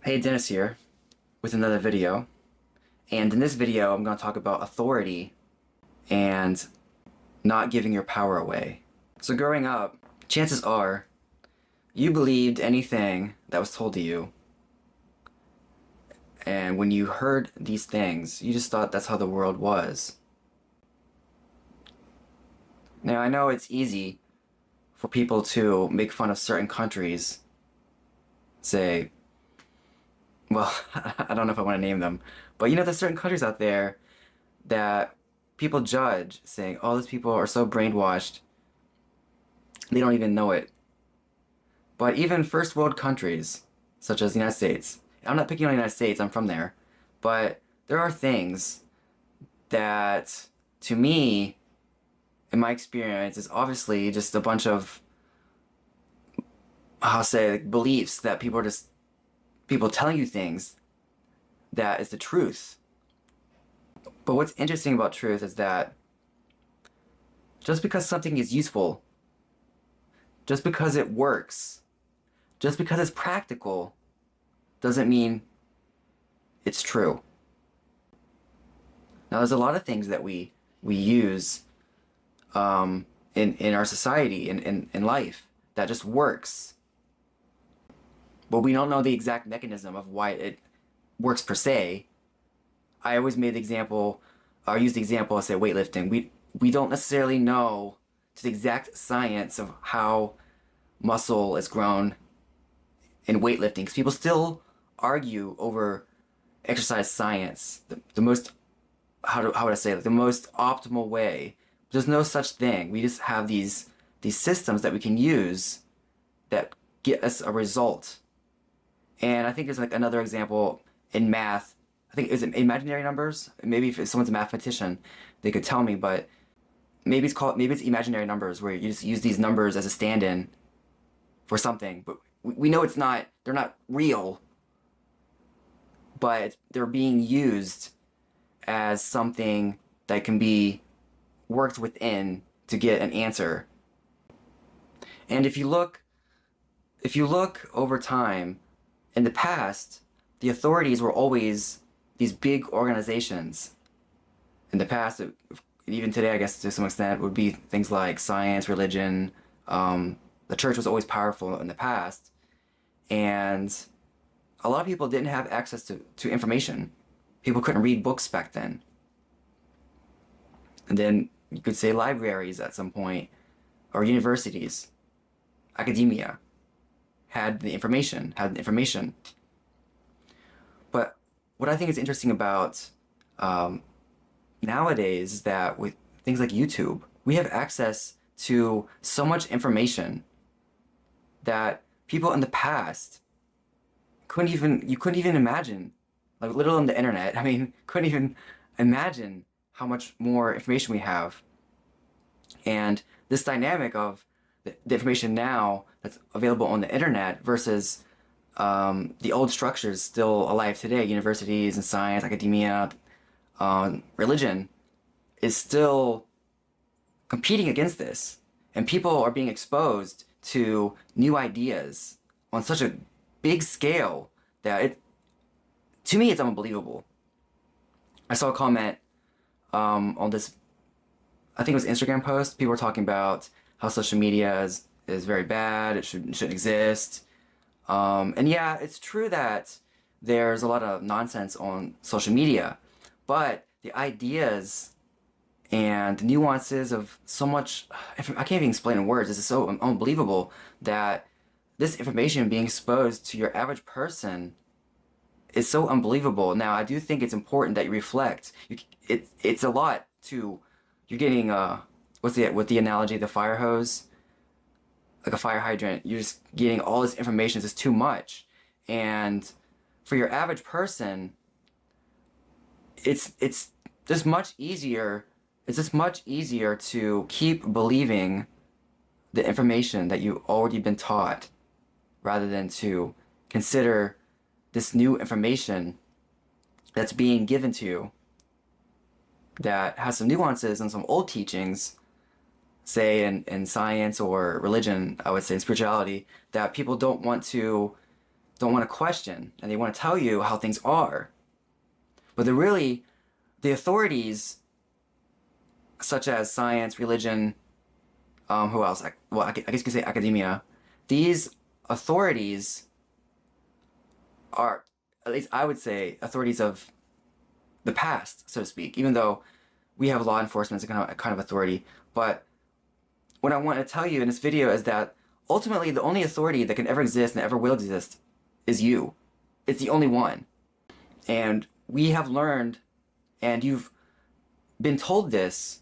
Hey, Dennis here with another video. And in this video, I'm going to talk about authority and not giving your power away. So growing up, chances are you believed anything that was told to you. And when you heard these things, you just thought that's how the world was. Now, I know it's easy for people to make fun of certain countries, say, well, I don't know if I want to name them, but there's certain countries out there that people judge, saying, oh, these people are so brainwashed, they don't even know it. But even first world countries, such as the United States, I'm not picking on the United States, I'm from there, but there are things that, to me, in my experience, is obviously just a bunch of, I'll say, beliefs that people telling you things that is the truth. But what's interesting about truth is that just because something is useful, just because it works, just because it's practical, doesn't mean it's true. Now, there's a lot of things that we use in our society, in life, that just works. But we don't know the exact mechanism of why it works per se. I always made the example, or used the example of, say, weightlifting. We don't necessarily know to the exact science of how muscle is grown in weightlifting, because people still argue over exercise science, the most, how would I say it, the most optimal way. There's no such thing. We just have these systems that we can use that get us a result. And I think there's like another example in math. I think, is it imaginary numbers? Maybe if someone's a mathematician, they could tell me, but maybe it's imaginary numbers, where you just use these numbers as a stand-in for something. But we know they're not real, but they're being used as something that can be worked within to get an answer. And if you look over time, in the past, the authorities were always these big organizations. In the past, even today, I guess to some extent, would be things like science, religion. The church was always powerful in the past, and a lot of people didn't have access to information. People couldn't read books back then. And then you could say libraries at some point, or universities, academia had the information. But what I think is interesting about nowadays is that with things like YouTube, we have access to so much information that people in the past you couldn't even imagine, like, little on the internet. I mean, couldn't even imagine how much more information we have. And this dynamic of the information now that's available on the internet versus the old structures still alive today, universities and science, academia, religion, is still competing against this. And people are being exposed to new ideas on such a big scale that to me, it's unbelievable. I saw a comment on this, I think it was Instagram post. People were talking about how social media is very bad. It shouldn't exist. And yeah, it's true that there's a lot of nonsense on social media, but the ideas and the nuances of so much, I can't even explain in words. This is so unbelievable that this information being exposed to your average person is so unbelievable. Now, I do think it's important that you reflect. It's a lot to, you're getting, with the analogy, the fire hose, like a fire hydrant, you're just getting all this information. It's just too much. And for your average person, it's just much easier. It's just much easier to keep believing the information that you've already been taught, rather than to consider this new information that's being given to you that has some nuances and some old teachings, say in science or religion, I would say in spirituality, that people don't want to don't want to question, and they want to tell you how things are. But they're really, the authorities, such as science, religion, who else? Well, I guess you could say academia. These authorities are, at least I would say, authorities of the past, so to speak, even though we have law enforcement as a kind of authority. But what I want to tell you in this video is that ultimately the only authority that can ever exist and ever will exist is you. It's the only one. And we have learned, and you've been told this,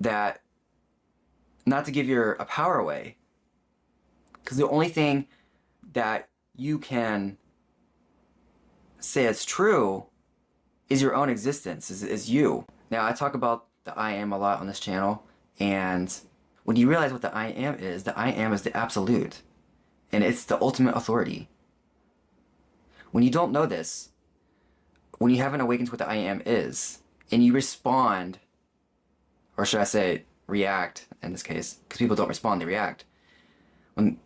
that not to give your power away. Because the only thing that you can say is true is your own existence, is you. Now, I talk about the I am a lot on this channel, and when you realize what the I am is the absolute, and it's the ultimate authority. When you don't know this, when you haven't awakened to what the I am is, and you respond, or should I say react in this case, because people don't respond, they react. When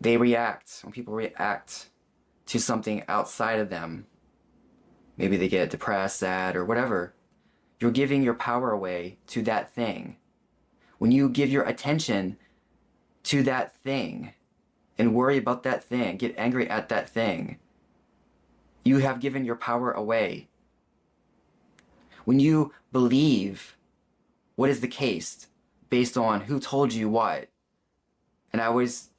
people react to something outside of them, maybe they get depressed, sad, or whatever, you're giving your power away to that thing. When you give your attention to that thing and worry about that thing, get angry at that thing, you have given your power away. When you believe what is the case based on who told you what, and I always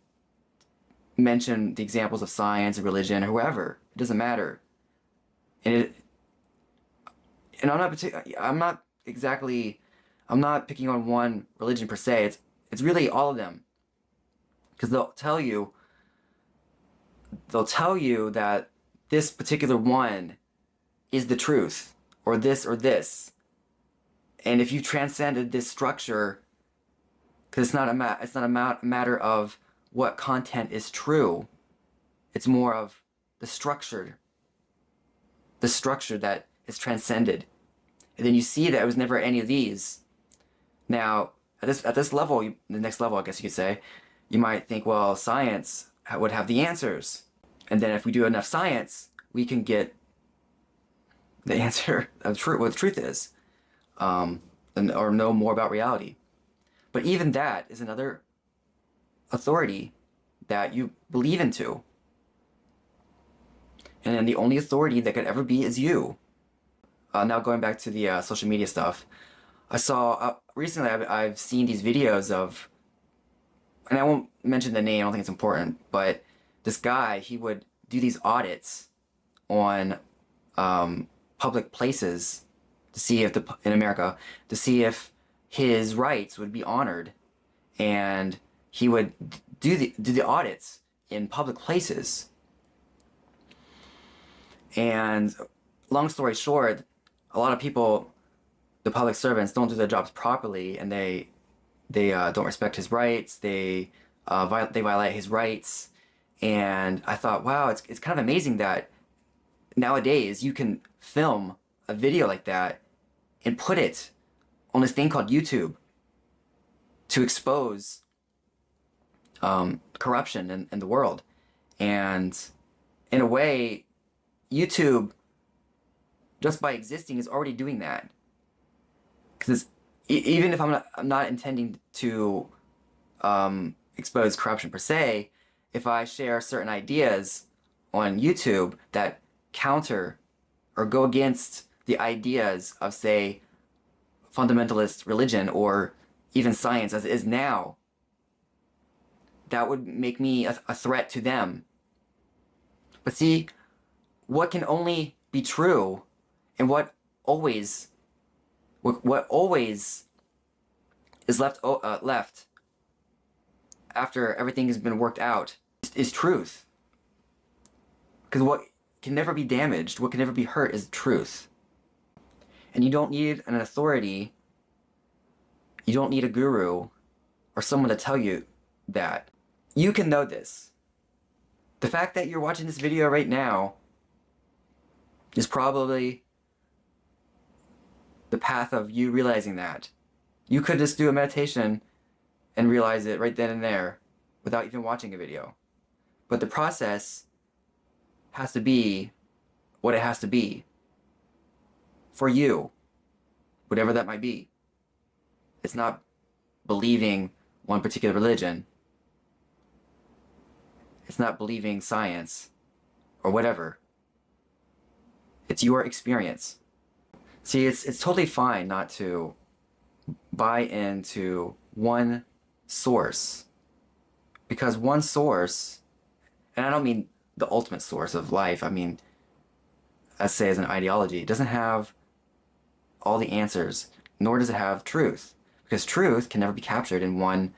mention the examples of science and religion or whoever, it doesn't matter. And I'm not picking on one religion per se. It's really all of them, because they'll tell you that this particular one is the truth, or this. And if you transcended this structure, because it's not a matter of what content is true, it's more of the structure that is transcended. And then you see that it was never any of these. Now, at this level, the next level, I guess you could say, you might think, well, science would have the answers. And then if we do enough science, we can get the answer of what the truth is, or know more about reality. But even that is another authority that you believe into. And then the only authority that could ever be is you. Now going back to the social media stuff, I saw recently I've seen these videos of, and I won't mention the name, I don't think it's important, but this guy, he would do these audits on public places to see if in America, to see if his rights would be honored, and he would do the audits in public places. And long story short, a lot of people, the public servants, don't do their jobs properly, and they don't respect his rights. They violate his rights. And I thought, wow, it's kind of amazing that nowadays you can film a video like that and put it on this thing called YouTube to expose corruption in the world. And in a way, YouTube, just by existing, is already doing that. Because even if I'm not intending to expose corruption per se, if I share certain ideas on YouTube that counter or go against the ideas of, say, fundamentalist religion or even science as it is now, that would make me a threat to them. But see, what can only be true, and what always is left after everything has been worked out is truth. Because what can never be damaged, what can never be hurt, is truth. And you don't need an authority, you don't need a guru or someone to tell you that. You can know this. The fact that you're watching this video right now is probably the path of you realizing that. You could just do a meditation and realize it right then and there without even watching a video. But the process has to be what it has to be for you, whatever that might be. It's not believing one particular religion. It's not believing science or whatever. It's your experience. See, it's totally fine not to buy into one source, because one source, and I don't mean the ultimate source of life, I mean, let's say as an ideology, it doesn't have all the answers, nor does it have truth, because truth can never be captured in one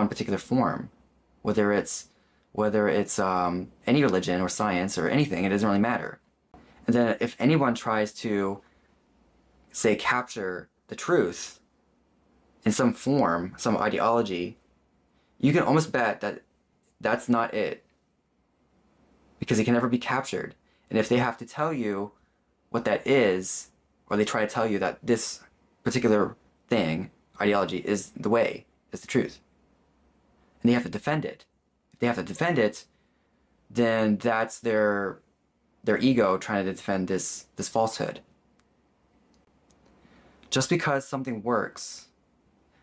particular form, whether it's any religion or science or anything. It doesn't really matter. And then if anyone tries to, say, capture the truth in some form, some ideology, you can almost bet that that's not it, because it can never be captured. And if they have to tell you what that is, or they try to tell you that this particular thing, ideology, is the way, is the truth, and they have to defend it. If they have to defend it, then that's their ego trying to defend this falsehood. Just because something works,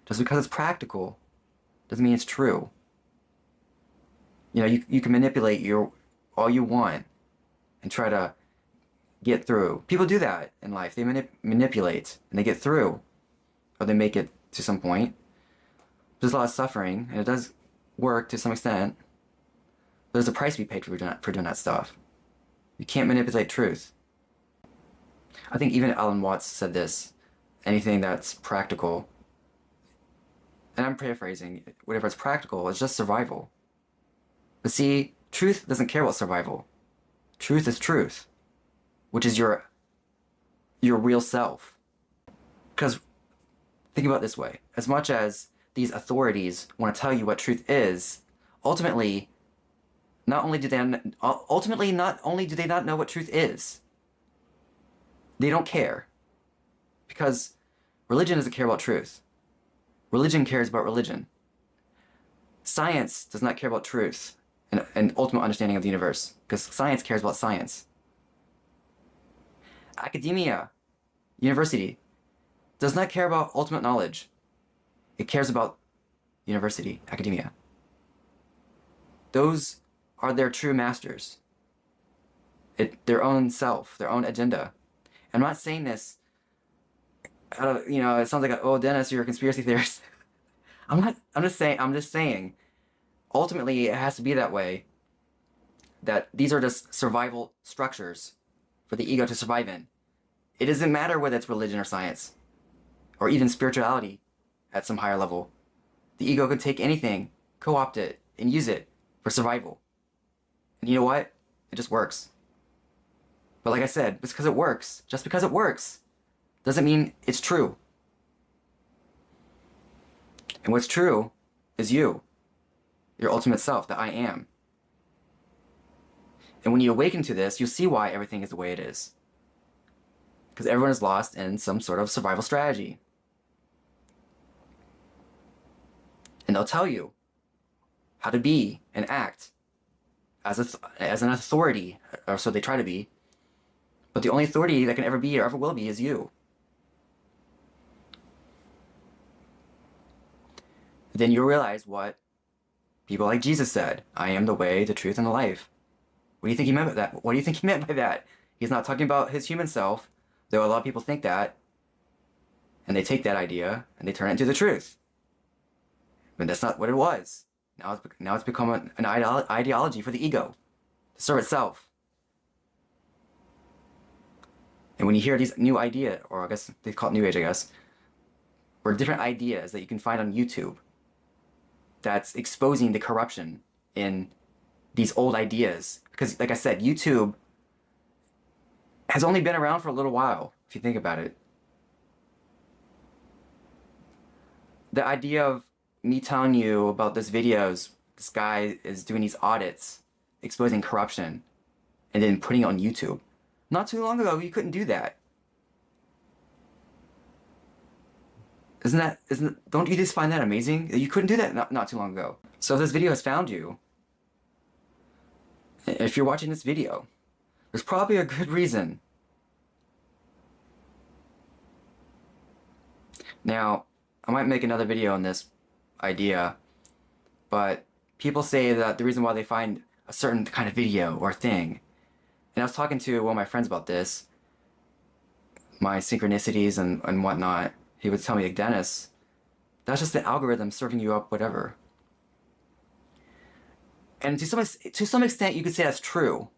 just because it's practical, doesn't mean it's true. You can manipulate all you want and try to get through. People do that in life. They manipulate and they get through, or they make it to some point. There's a lot of suffering, and it does work to some extent. There's a price to be paid for doing that stuff. You can't manipulate truth. I think even Alan Watts said this: anything that's practical, and I'm paraphrasing, whatever is practical is just survival. But see, truth doesn't care about survival. Truth is truth, which is your real self. Because think about it this way: as much as these authorities want to tell you what truth is, ultimately, not only do they not know what truth is, they don't care. Because religion doesn't care about truth. Religion cares about religion. Science does not care about truth and ultimate understanding of the universe, because science cares about science. Academia, university, does not care about ultimate knowledge. It cares about university, academia. Those are their true masters. Their own self, their own agenda. I'm not saying this out of, it sounds like, oh, Dennis, you're a conspiracy theorist. I'm just saying, ultimately it has to be that way, that these are just survival structures for the ego to survive in. It doesn't matter whether it's religion or science, or even spirituality at some higher level. The ego could take anything, co-opt it, and use it for survival. And you know what? It just works. But like I said, just because it works, doesn't mean it's true. And what's true is you, your ultimate self, the I am. And when you awaken to this, you'll see why everything is the way it is. Because everyone is lost in some sort of survival strategy. And they'll tell you how to be and act as an authority, or so they try to be. But the only authority that can ever be or ever will be is you. Then you realize what people like Jesus said: I am the way, the truth, and the life. What do you think he meant by that? What do you think he meant by that? He's not talking about his human self, though a lot of people think that. And they take that idea and they turn it into the truth. But that's not what it was. Now it's become an ideology for the ego to serve itself. And when you hear these new ideas, or I guess they call it New Age, or different ideas that you can find on YouTube, that's exposing the corruption in these old ideas. Because, like I said, YouTube has only been around for a little while, if you think about it. The idea of me telling you about this guy is doing these audits, exposing corruption, and then putting it on YouTube. Not too long ago, you couldn't do that. Don't you just find that amazing? You couldn't do that not too long ago. So if this video has found you, if you're watching this video, There's probably a good reason. Now, I might make another video on this idea, but people say that the reason why they find a certain kind of video or thing, and I was talking to one of my friends about this, my synchronicities and whatnot. He would tell me, like, Dennis, that's just the algorithm serving you up whatever. And to some extent, you could say that's true.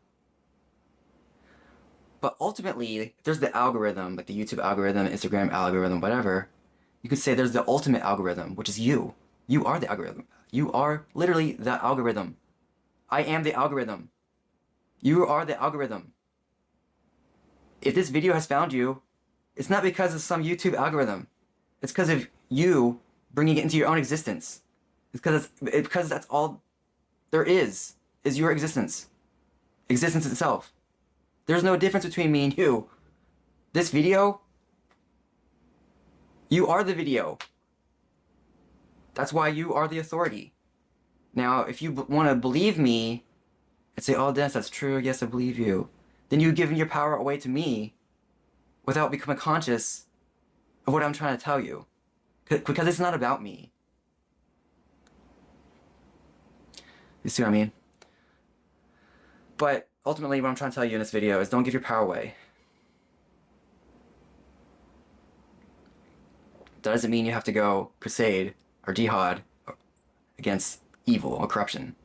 But ultimately, there's the algorithm, like the YouTube algorithm, Instagram algorithm, whatever. You could say there's the ultimate algorithm, which is you. You are the algorithm. You are literally the algorithm. I am the algorithm. You are the algorithm. If this video has found you, it's not because of some YouTube algorithm. It's because of you bringing it into your own existence. It's because that's all there is your existence. Existence itself. There's no difference between me and you. This video, you are the video. That's why you are the authority. Now, if you want to believe me and say, oh, Dennis, that's true, yes, I believe you, then you've given your power away to me without becoming conscious of what I'm trying to tell you. Because it's not about me. You see what I mean? But ultimately, what I'm trying to tell you in this video is don't give your power away. That doesn't mean you have to go crusade or jihad against evil or corruption.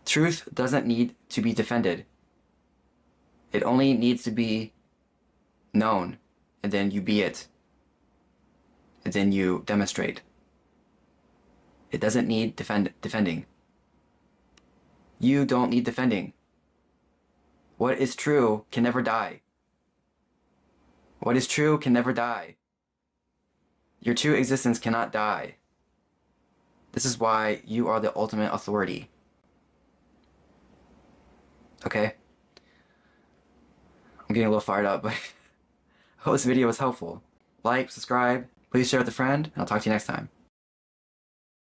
Truth doesn't need to be defended. It only needs to be known, and then you be it. And then you demonstrate. It doesn't need defending. You don't need defending. What is true can never die. What is true can never die. Your true existence cannot die. This is why you are the ultimate authority. Okay? I'm getting a little fired up, but I hope this video was helpful. Like, subscribe, please share with a friend, and I'll talk to you next time.